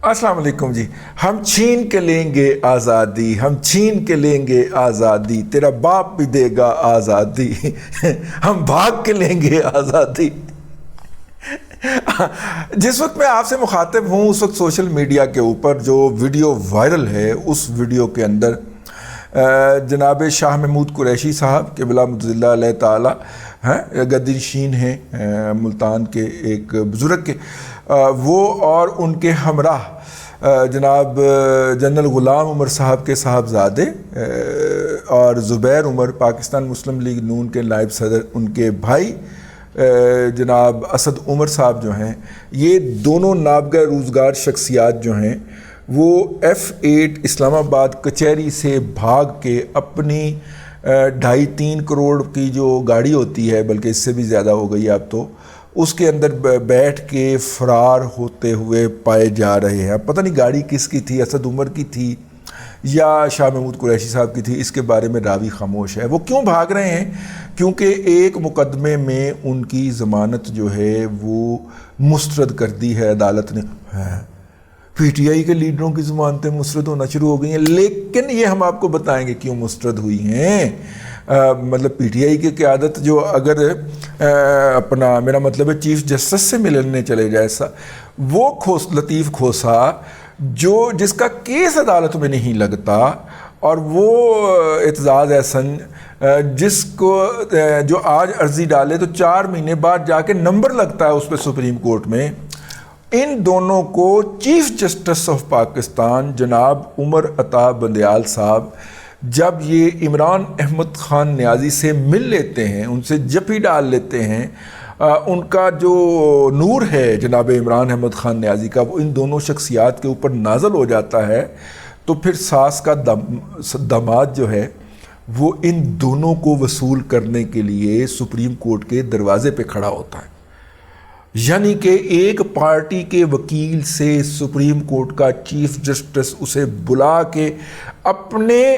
السلام علیکم جی. ہم چھین کے لیں گے آزادی, ہم چھین کے لیں گے آزادی, تیرا باپ بھی دے گا آزادی, ہم بھاگ کے لیں گے آزادی. جس وقت میں آپ سے مخاطب ہوں اس وقت سوشل میڈیا کے اوپر جو ویڈیو وائرل ہے, اس ویڈیو کے اندر جناب شاہ محمود قریشی صاحب کہ بلا متضلہ علیہ تعالیٰ ہیں, گدنشین ہیں ملتان کے ایک بزرگ کے, وہ اور ان کے ہمراہ جناب جنرل غلام عمر صاحب کے صاحبزادے اور زبیر عمر پاکستان مسلم لیگ نون کے نائب صدر, ان کے بھائی جناب اسد عمر صاحب جو ہیں, یہ دونوں نابغہ روزگار شخصیات جو ہیں وہ F8 اسلام آباد کچہری سے بھاگ کے اپنی 2.5-3 کروڑ کی جو گاڑی ہوتی ہے, بلکہ اس سے بھی زیادہ ہو گئی اب تو, اس کے اندر بیٹھ کے فرار ہوتے ہوئے پائے جا رہے ہیں. اب پتہ نہیں گاڑی کس کی تھی, اسد عمر کی تھی یا شاہ محمود قریشی صاحب کی تھی, اس کے بارے میں راوی خاموش ہے. وہ کیوں بھاگ رہے ہیں؟ کیونکہ ایک مقدمے میں ان کی ضمانت جو ہے وہ مسترد کر دی ہے عدالت نے. پی ٹی آئی کے لیڈروں کی ضمانتیں مسترد ہونا شروع ہو گئی ہیں, لیکن یہ ہم آپ کو بتائیں گے کیوں مسترد ہوئی ہیں. مطلب پی ٹی آئی کی قیادت جو اگر اپنا میرا مطلب ہے چیف جسٹس سے ملنے چلے جائے وہ لطیف کھوسا جس کا کیس عدالت میں نہیں لگتا, اور وہ اعتزاز احسن جس کو جو آج عرضی ڈالے تو 4 مہینے بعد جا کے نمبر لگتا ہے اس پہ سپریم کورٹ میں, ان دونوں کو چیف جسٹس آف پاکستان جناب عمر عطا بندیال صاحب جب یہ عمران احمد خان نیازی سے مل لیتے ہیں, ان سے جپی ڈال لیتے ہیں, ان کا جو نور ہے جناب عمران احمد خان نیازی کا وہ ان دونوں شخصیات کے اوپر نازل ہو جاتا ہے, تو پھر ساس کا داماد جو ہے وہ ان دونوں کو وصول کرنے کے لیے سپریم کورٹ کے دروازے پہ کھڑا ہوتا ہے. یعنی کہ ایک پارٹی کے وکیل سے سپریم کورٹ کا چیف جسٹس اسے بلا کے اپنے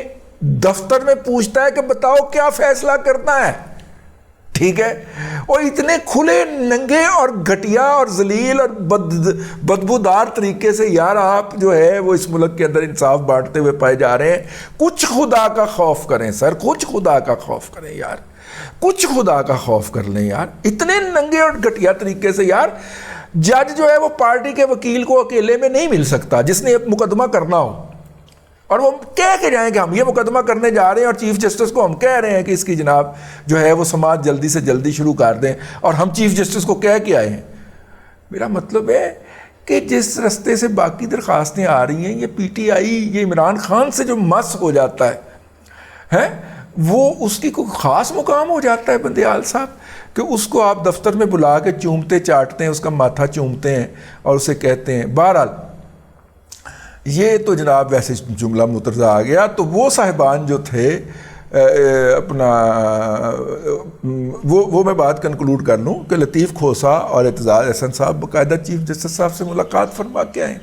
دفتر میں پوچھتا ہے کہ بتاؤ کیا فیصلہ کرنا ہے. ٹھیک ہے, اور اتنے کھلے ننگے اور گھٹیا اور ذلیل اور بدبودار طریقے سے یار آپ جو ہے وہ اس ملک کے اندر انصاف بانٹتے ہوئے پائے جا رہے ہیں. کچھ خدا کا خوف کریں سر, کچھ خدا کا خوف کریں یار, کچھ خدا کا خوف کر لیں یار. اتنے ننگے اور گھٹیا طریقے سے یار جج جو ہے وہ پارٹی کے وکیل کو اکیلے میں نہیں مل سکتا جس نے مقدمہ کرنا ہو, اور وہ کہہ کے جائیں کہ ہم یہ مقدمہ کرنے جا رہے ہیں اور چیف جسٹس کو ہم کہہ رہے ہیں کہ اس کی جناب جو ہے وہ سماعت جلدی سے جلدی شروع کر دیں, اور ہم چیف جسٹس کو کہہ کے آئے ہیں. میرا مطلب ہے کہ جس رستے سے باقی درخواستیں آ رہی ہیں, یہ پی ٹی آئی یہ عمران خان سے جو مس ہو جاتا ہے وہ اس کی کوئی خاص مقام ہو جاتا ہے بندیال صاحب, کہ اس کو آپ دفتر میں بلا کے چومتے چاٹتے ہیں, اس کا ماتھا چومتے ہیں اور اسے کہتے ہیں. بہرحال یہ تو جناب ویسے جملہ مترجہ آ گیا. تو وہ صاحبان جو تھے اپنا وہ میں بات کنکلوڈ کر لوں کہ لطیف کھوسا اور اعتزاز احسن صاحب باقاعدہ چیف جسٹس صاحب سے ملاقات فرما کے آئے,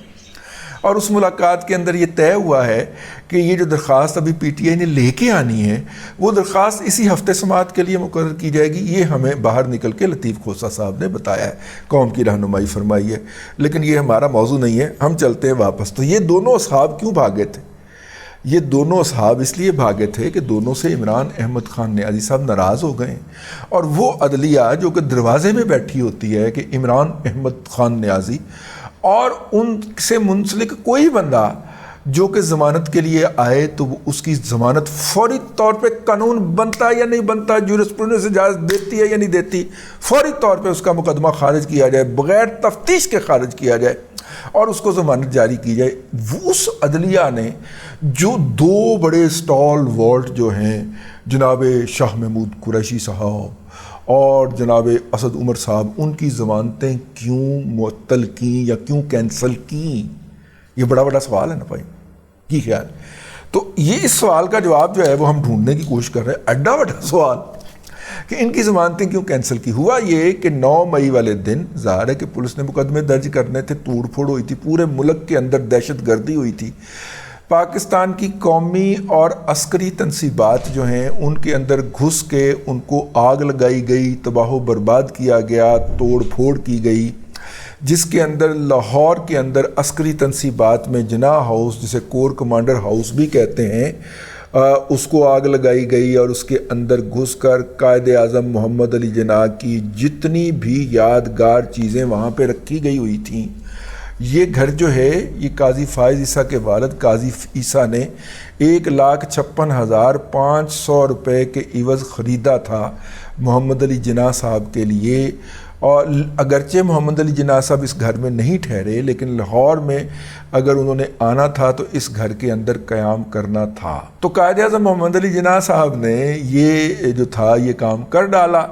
اور اس ملاقات کے اندر یہ طے ہوا ہے کہ یہ جو درخواست ابھی پی ٹی آئی نے لے کے آنی ہے وہ درخواست اسی ہفتے سماعت کے لیے مقرر کی جائے گی. یہ ہمیں باہر نکل کے لطیف کھوسا صاحب نے بتایا ہے, قوم کی رہنمائی فرمائی ہے, لیکن یہ ہمارا موضوع نہیں ہے. ہم چلتے ہیں واپس. تو یہ دونوں اصحاب کیوں بھاگے تھے؟ یہ دونوں اصحاب اس لیے بھاگے تھے کہ دونوں سے عمران احمد خان نیازی صاحب ناراض ہو گئے, اور وہ عدلیہ جو کہ دروازے میں بیٹھی ہوتی ہے کہ عمران احمد خان نیازی اور ان سے منسلک کوئی بندہ جو کہ ضمانت کے لیے آئے تو وہ اس کی ضمانت فوری طور پہ قانون بنتا ہے یا نہیں بنتا, جورسپروڈنس اجازت دیتی ہے یا نہیں دیتی, فوری طور پہ اس کا مقدمہ خارج کیا جائے, بغیر تفتیش کے خارج کیا جائے اور اس کو ضمانت جاری کی جائے. وہ اس عدلیہ نے جو 2 بڑے سٹال والٹ جو ہیں جناب شاہ محمود قریشی صاحب اور جناب اسد عمر صاحب, ان کی ضمانتیں کیوں معطل کیں یا کیوں کینسل کیں؟ یہ بڑا بڑا سوال ہے نا بھائی, کی خیال؟ تو یہ اس سوال کا جواب جو ہے وہ ہم ڈھونڈنے کی کوشش کر رہے ہیں. اڈا بڑا سوال کہ ان کی ضمانتیں کیوں کینسل کی. ہوا یہ کہ 9 مئی والے دن ظاہر ہے کہ پولیس نے مقدمے درج کرنے تھے, توڑ پھوڑ ہوئی تھی, پورے ملک کے اندر دہشت گردی ہوئی تھی. پاکستان کی قومی اور عسکری تنصیبات جو ہیں ان کے اندر گھس کے ان کو آگ لگائی گئی, تباہ و برباد کیا گیا, توڑ پھوڑ کی گئی. جس کے اندر لاہور کے اندر عسکری تنصیبات میں جناح ہاؤس، جسے کور کمانڈر ہاؤس بھی کہتے ہیں، اس کو آگ لگائی گئی اور اس کے اندر گھس کر قائد اعظم محمد علی جناح کی جتنی بھی یادگار چیزیں وہاں پہ رکھی گئی ہوئی تھیں. یہ گھر جو ہے یہ قاضی فائز عیسیٰ کے والد قاضی عیسیٰ نے 1,56,500 روپے کے عوض خریدا تھا محمد علی جناح صاحب کے لیے. اور اگرچہ محمد علی جناح صاحب اس گھر میں نہیں ٹھہرے، لیکن لاہور میں اگر انہوں نے آنا تھا تو اس گھر کے اندر قیام کرنا تھا. تو قائد اعظم محمد علی جناح صاحب نے یہ جو تھا یہ کام کر ڈالا.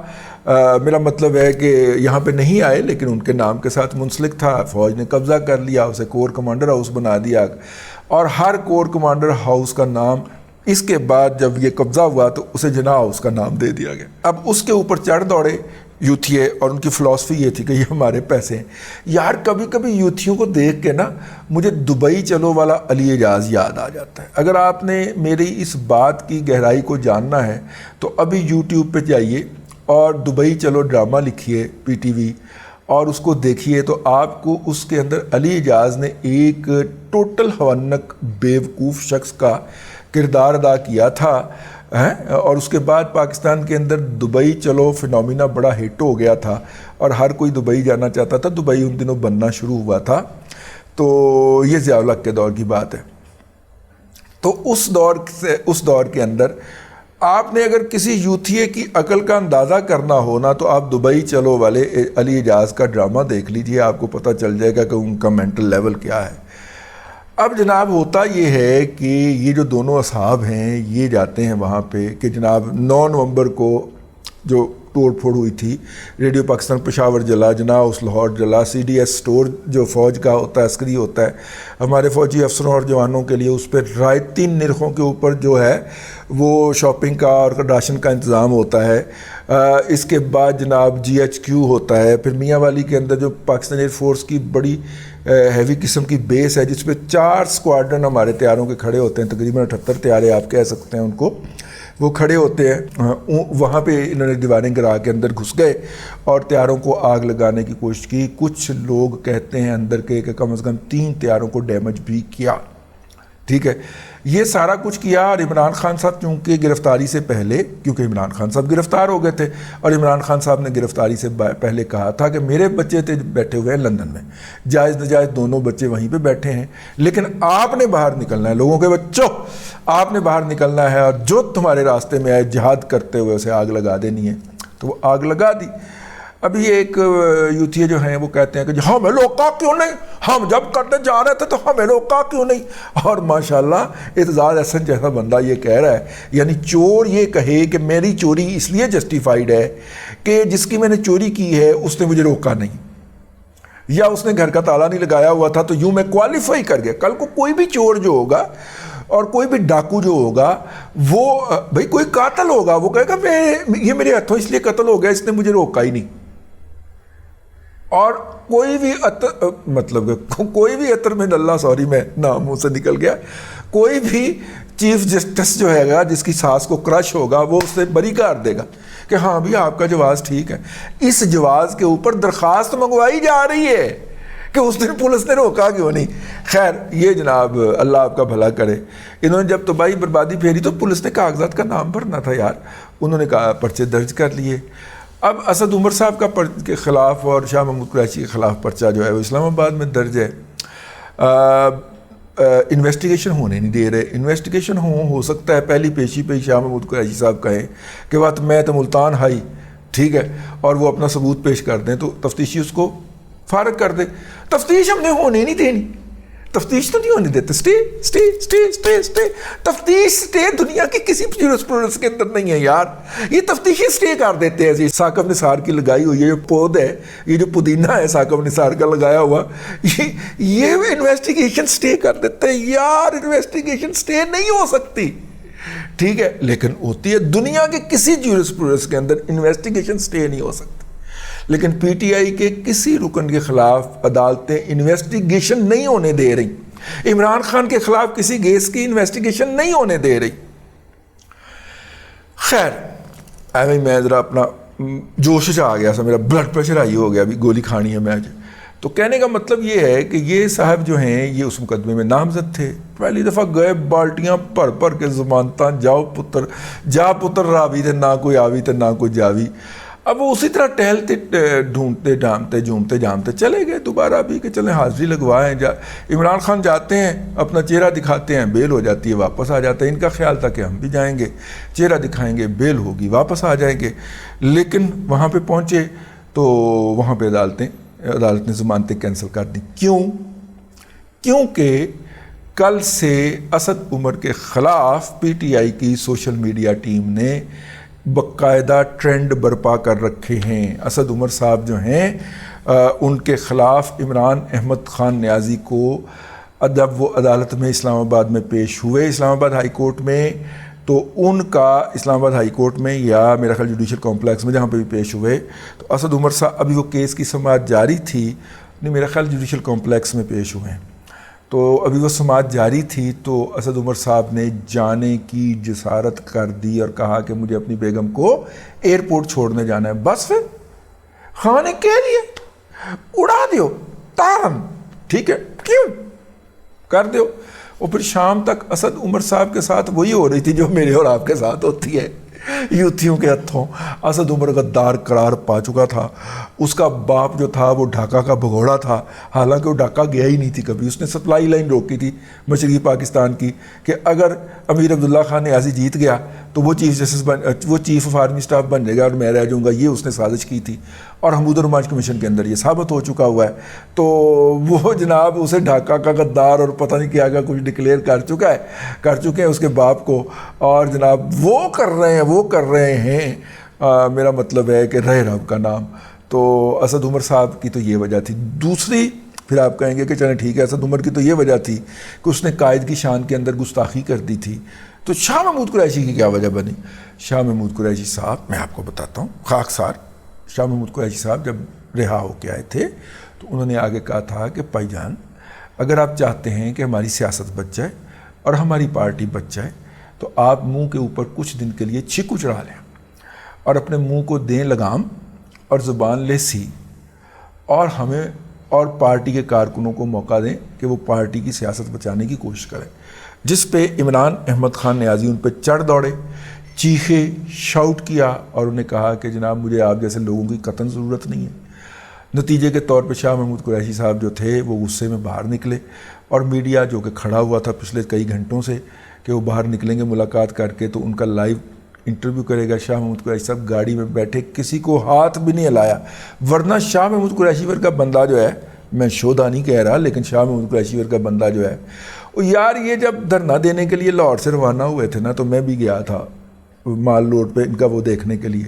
میرا مطلب ہے کہ یہاں پہ نہیں آئے، لیکن ان کے نام کے ساتھ منسلک تھا. فوج نے قبضہ کر لیا، اسے کور کمانڈر ہاؤس بنا دیا، اور ہر کور کمانڈر ہاؤس کا نام اس کے بعد جب یہ قبضہ ہوا تو اسے جناح ہاؤس کا نام دے دیا گیا. اب اس کے اوپر چڑھ دوڑے یوتھیے، اور ان کی فلسفی یہ تھی کہ یہ ہمارے پیسے ہیں. یار کبھی کبھی یوتھیوں کو دیکھ کے نا مجھے دبئی چلو والا علی اعجاز یاد آ جاتا ہے. اگر آپ نے میری اس بات کی گہرائی کو جاننا ہے تو ابھی یوٹیوب پہ جائیے اور دبئی چلو ڈرامہ لکھیے PTV اور اس کو دیکھیے، تو آپ کو اس کے اندر علی اعجاز نے ایک ٹوٹل حونک بیوقوف شخص کا کردار ادا کیا تھا. اور اس کے بعد پاکستان کے اندر دبئی چلو فنومینا بڑا ہٹ ہو گیا تھا اور ہر کوئی دبئی جانا چاہتا تھا. دبئی ان دنوں بننا شروع ہوا تھا. تو یہ ضیاء الحق کے دور کی بات ہے. تو اس دور کے اندر آپ نے اگر کسی یوتھیے کی عقل کا اندازہ کرنا ہونا تو آپ دبئی چلو والے علی اعجاز کا ڈرامہ دیکھ لیجئے، آپ کو پتہ چل جائے گا کہ ان کا مینٹل لیول کیا ہے. اب جناب ہوتا یہ ہے کہ یہ جو دونوں اصحاب ہیں یہ جاتے ہیں وہاں پہ کہ جناب 9 نومبر کو جو توڑ پھوڑ ہوئی تھی، ریڈیو پاکستان پشاور جلا، جناح ہاؤس لاہور جلا، CDS سٹور جو فوج کا ہوتا ہے عسکری ہوتا ہے ہمارے فوجی افسروں اور جوانوں کے لیے، اس پہ رعایتی نرخوں کے اوپر جو ہے وہ شاپنگ کا اور راشن کا انتظام ہوتا ہے. اس کے بعد جناب GHQ ہوتا ہے. پھر میاں والی کے اندر جو پاکستان ایئر فورس کی بڑی ہیوی قسم کی بیس ہے جس پہ 4 اسکواڈرن ہمارے طیاروں کے کھڑے ہوتے ہیں، تقریباً 78 طیارے آپ کہہ سکتے ہیں ان کو، وہ کھڑے ہوتے ہیں. وہاں پہ انہوں نے دیواریں گرا کے اندر گھس گئے اور طیاروں کو آگ لگانے کی کوشش کی. کچھ لوگ کہتے ہیں اندر کے کہ کم از کم 3 طیاروں کو ڈیمیج بھی کیا. ٹھیک ہے، یہ سارا کچھ کیا. اور عمران خان صاحب چونکہ گرفتاری سے پہلے، کیونکہ عمران خان صاحب گرفتار ہو گئے تھے اور عمران خان صاحب نے گرفتاری سے پہلے کہا تھا کہ میرے بچے تھے بیٹھے ہوئے ہیں لندن میں، جائز نجائز دونوں بچے وہیں پہ بیٹھے ہیں، لیکن آپ نے باہر نکلنا ہے، لوگوں کے بچوں آپ نے باہر نکلنا ہے اور جو تمہارے راستے میں آئے جہاد کرتے ہوئے اسے آگ لگا دینی ہے. تو وہ آگ لگا دی. ابھی ایک یوتھیے جو ہیں وہ کہتے ہیں کہ ہمیں روکا کیوں نہیں، ہم جب کرنے جا رہے تھے تو ہمیں روکا کیوں نہیں. اور ماشاءاللہ اعتزاز احسن جیسا بندہ یہ کہہ رہا ہے، یعنی چور یہ کہے کہ میری چوری اس لیے جسٹیفائیڈ ہے کہ جس کی میں نے چوری کی ہے اس نے مجھے روکا نہیں، یا اس نے گھر کا تالا نہیں لگایا ہوا تھا تو یوں میں کوالیفائی کر گیا. کل کو کوئی بھی چور جو ہوگا اور کوئی بھی ڈاکو جو ہوگا، وہ بھئی کوئی قاتل ہوگا، وہ کہے گا یہ میرے ہاتھوں اس لیے قتل ہو گیا، اس نے مجھے روکا ہی نہیں. اور کوئی بھی عطر میں اللہ، سوری میں نام منہ سے نکل گیا، کوئی بھی چیف جسٹس جو ہے گا جس کی سانس کو کرش ہوگا وہ اس سے بری کر دے گا کہ ہاں بھی آپ کا جواز ٹھیک ہے. اس جواز کے اوپر درخواست منگوائی جا رہی ہے کہ اس دن پولیس نے روکا کیوں نہیں. خیر یہ جناب اللہ آپ کا بھلا کرے. انہوں نے جب تباہی بربادی پھیری تو پولیس نے کاغذات کا نام بھرنا تھا یار، انہوں نے کہا پرچے درج کر لیے. اب اسد عمر صاحب کے خلاف اور شاہ محمود قریشی کے خلاف پرچہ جو ہے وہ اسلام آباد میں درج ہے. انویسٹیگیشن ہونے نہیں دے رہے. انویسٹیگیشن ہو سکتا ہے پہلی پیشی پہ ہی شاہ محمود قریشی صاحب کہیں کہ بات میں تو ملتان ہائی، ٹھیک ہے، اور وہ اپنا ثبوت پیش کر دیں تو تفتیشی اس کو فارغ کر دے. تفتیش ہم نے ہونے نہیں دینی، تفتیش تو نہیں ہونے دیتے. تفتیش سٹے دنیا کی کسی جورسپروڈنس کے اندر نہیں ہے یار، یہ تفتیشی سٹے کر دیتے ہیں. ثاقب نثار کی لگائی ہوئی ہے جو پود ہے، یہ جو پودینہ ہے ثاقب نثار کا لگایا ہوا، یہ انویسٹیگیشن سٹے کر دیتے ہیں یار. انویسٹیگیشن سٹے نہیں ہو سکتی، ٹھیک ہے، لیکن ہوتی ہے. دنیا کے کسی جورسپروڈنس کے اندر انویسٹیگیشن سٹے نہیں ہو سکتی، لیکن PTI کے کسی رکن کے خلاف عدالتیں انویسٹیگیشن نہیں ہونے دے رہی. عمران خان کے خلاف کسی کیس کی انویسٹیگیشن نہیں ہونے دے رہی. خیر میں ذرا اپنا جوش آ گیا سا، میرا بلڈ پریشر ہائی ہو گیا، ابھی گولی کھانی ہے میں. تو کہنے کا مطلب یہ ہے کہ یہ صاحب جو ہیں یہ اس مقدمے میں نامزد تھے، پہلی دفعہ گئے بالٹیاں بھر کے ضمانتاں، جاؤ پتر جا پتر راوی تے نہ کوئی آوی تے نہ کوئی جاوی۔ اب وہ اسی طرح ٹہلتے ڈھونڈتے ڈھامتے جھومتے جامتے چلے گئے دوبارہ بھی کہ چلیں حاضری لگوائیں۔ عمران خان جاتے ہیں، اپنا چہرہ دکھاتے ہیں، بیل ہو جاتی ہے، واپس آ جاتے ہیں۔ ان کا خیال تھا کہ ہم بھی جائیں گے، چہرہ دکھائیں گے، بیل ہوگی، واپس آ جائیں گے، لیکن وہاں پہ پہنچے تو وہاں پہ عدالت نے ضمانتیں کینسل کر دی۔ کیونکہ کل سے اسد عمر کے خلاف پی ٹی آئی کی سوشل میڈیا ٹیم نے باقاعدہ ٹرینڈ برپا کر رکھے ہیں۔ اسد عمر صاحب جو ہیں ان کے خلاف عمران احمد خان نیازی کو جب وہ عدالت میں اسلام آباد میں پیش ہوئے، اسلام آباد ہائی کورٹ میں، تو ان کا اسلام آباد ہائی کورٹ میں یا میرا خیال جوڈیشل کمپلیکس میں جہاں پہ بھی پیش ہوئے، تو اسد عمر صاحب ابھی وہ کیس کی سماعت جاری تھی، نہیں میرا خیال جوڈیشل کمپلیکس میں پیش ہوئے ہیں، تو ابھی وہ سماعت جاری تھی، تو اسد عمر صاحب نے جانے کی جسارت کر دی اور کہا کہ مجھے اپنی بیگم کو ایئرپورٹ چھوڑنے جانا ہے۔ بس پھر خان نے کہہ دیا اڑا دیو تارن، ٹھیک ہے کیوں کر دیو۔ اور پھر شام تک اسد عمر صاحب کے ساتھ وہی ہو رہی تھی جو میرے اور آپ کے ساتھ ہوتی ہے، یوتھیوں کے ہتھوں۔ اسد عمر غدار قرار پا چکا تھا، اس کا باپ جو تھا وہ ڈھاکہ کا بھگوڑا تھا، حالانکہ وہ ڈھاکہ گیا ہی نہیں تھی کبھی، اس نے سپلائی لائن روکی تھی مشرقی پاکستان کی کہ اگر امیر عبداللہ خان نیازی جیت گیا تو وہ چیف آف آرمی سٹاف بن جائے گا اور میں رہ جاؤں گا، یہ اس نے سازش کی تھی، اور حمود الرماج کمیشن کے اندر یہ ثابت ہو چکا ہوا ہے۔ تو وہ جناب اسے ڈھاکہ کا غدار اور پتہ نہیں کیا کچھ ڈکلیئر کر چکے ہیں اس کے باپ کو، اور جناب وہ کر رہے ہیں میرا مطلب ہے کہ رہ رب کا نام۔ تو اسد عمر صاحب کی تو یہ وجہ تھی۔ دوسری پھر آپ کہیں گے کہ چلیں ٹھیک ہے، اسد عمر کی تو یہ وجہ تھی کہ اس نے قائد کی شان کے اندر گستاخی کر دی تھی، تو شاہ محمود قریشی کی کیا وجہ بنی؟ شاہ محمود قریشی صاحب میں آپ کو بتاتا ہوں، خاکسار شاہ محمود قریشی صاحب جب رہا ہو کے آئے تھے تو انہوں نے آگے کہا تھا کہ بھائی جان اگر آپ چاہتے ہیں کہ ہماری سیاست بچ جائے اور ہماری پارٹی بچ جائے تو آپ منہ کے اوپر کچھ دن کے لیے چکو چڑھا لیں اور اپنے منہ کو دیں لگام اور زبان لے سی، اور ہمیں اور پارٹی کے کارکنوں کو موقع دیں کہ وہ پارٹی کی سیاست بچانے کی کوشش کریں۔ جس پہ عمران احمد خان نیازی ان پہ چڑھ دوڑے، چیخے، شاؤٹ کیا اور انہیں کہا کہ جناب مجھے آپ جیسے لوگوں کی قطعاً ضرورت نہیں ہے۔ نتیجے کے طور پہ شاہ محمود قریشی صاحب جو تھے وہ غصے میں باہر نکلے، اور میڈیا جو کہ کھڑا ہوا تھا پچھلے کئی گھنٹوں سے کہ وہ باہر نکلیں گے ملاقات کر کے تو ان کا لائیو انٹرویو کرے گا۔ شاہ محمود قریشی صاحب گاڑی میں بیٹھے، کسی کو ہاتھ بھی نہیں ہلایا، ورنہ شاہ محمود قریشی ور کا بندہ جو ہے، میں شودا نہیں کہہ رہا لیکن شاہ محمود قریشی ور کا بندہ جو ہے وہ یار، یہ جب دھرنا دینے کے لیے لاہور سے روانہ ہوئے تھے نا تو میں بھی گیا تھا مال روڈ پہ ان کا وہ دیکھنے کے لیے،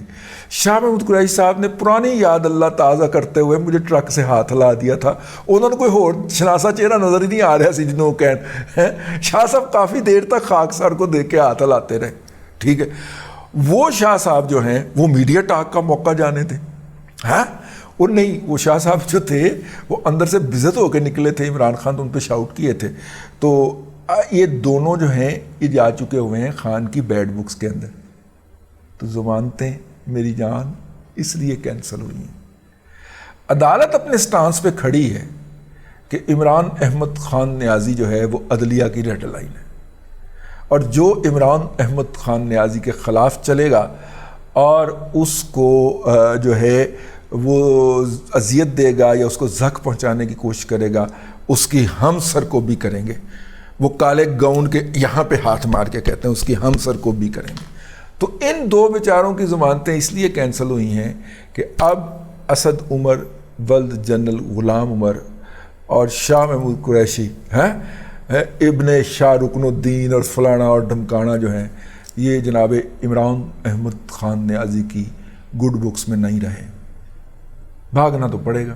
شاہ محمود قریشی صاحب نے پرانی یاد اللہ تازہ کرتے ہوئے مجھے ٹرک سے ہاتھ ہلا دیا تھا۔ انہوں نے کوئی اور شناسا چہرہ نظر ہی نہیں آ رہا سی جنوں شاہ صاحب کافی دیر تک خاکسار کو دیکھ کے ہاتھ ہلاتے رہے، ٹھیک ہے۔ وہ شاہ صاحب جو ہیں وہ میڈیا ٹاک کا موقع جانے تھے، ہاں اور نہیں، وہ شاہ صاحب جو تھے وہ اندر سے بزت ہو کے نکلے تھے، عمران خان تو ان پہ شاؤٹ کیے تھے۔ تو یہ دونوں جو ہیں یہ جا چکے ہوئے ہیں خان کی بیڈ بکس کے اندر، تو ضمانتیں میری جان اس لیے کینسل ہوئی ہیں۔ عدالت اپنے سٹانس پہ کھڑی ہے کہ عمران احمد خان نیازی جو ہے وہ عدلیہ کی ریڈ لائن ہے، اور جو عمران احمد خان نیازی کے خلاف چلے گا اور اس کو جو ہے وہ اذیت دے گا یا اس کو زخم پہنچانے کی کوشش کرے گا، اس کی ہم سر کو بھی کریں گے۔ وہ کالے گاؤن کے یہاں پہ ہاتھ مار کے کہتے ہیں اس کی ہم سر کو بھی کریں گے۔ تو ان دو بیچاروں کی ضمانتیں اس لیے کینسل ہوئی ہیں کہ اب اسد عمر ولد جنرل غلام عمر اور شاہ محمود قریشی ابن شاہ رکن الدین اور فلانا اور ڈھمکانا جو ہیں یہ جناب عمران احمد خان نیازی کی گڈ بکس میں نہیں رہے، بھاگنا تو پڑے گا۔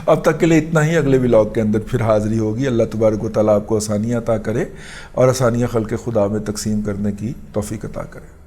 اب تک کے لیے اتنا ہی، اگلے ولاگ کے اندر پھر حاضری ہوگی۔ اللہ تبارک و تعالیٰ آپ کو آسانیاں عطا کرے اور آسانیاں خلق خدا میں تقسیم کرنے کی توفیق عطا کرے۔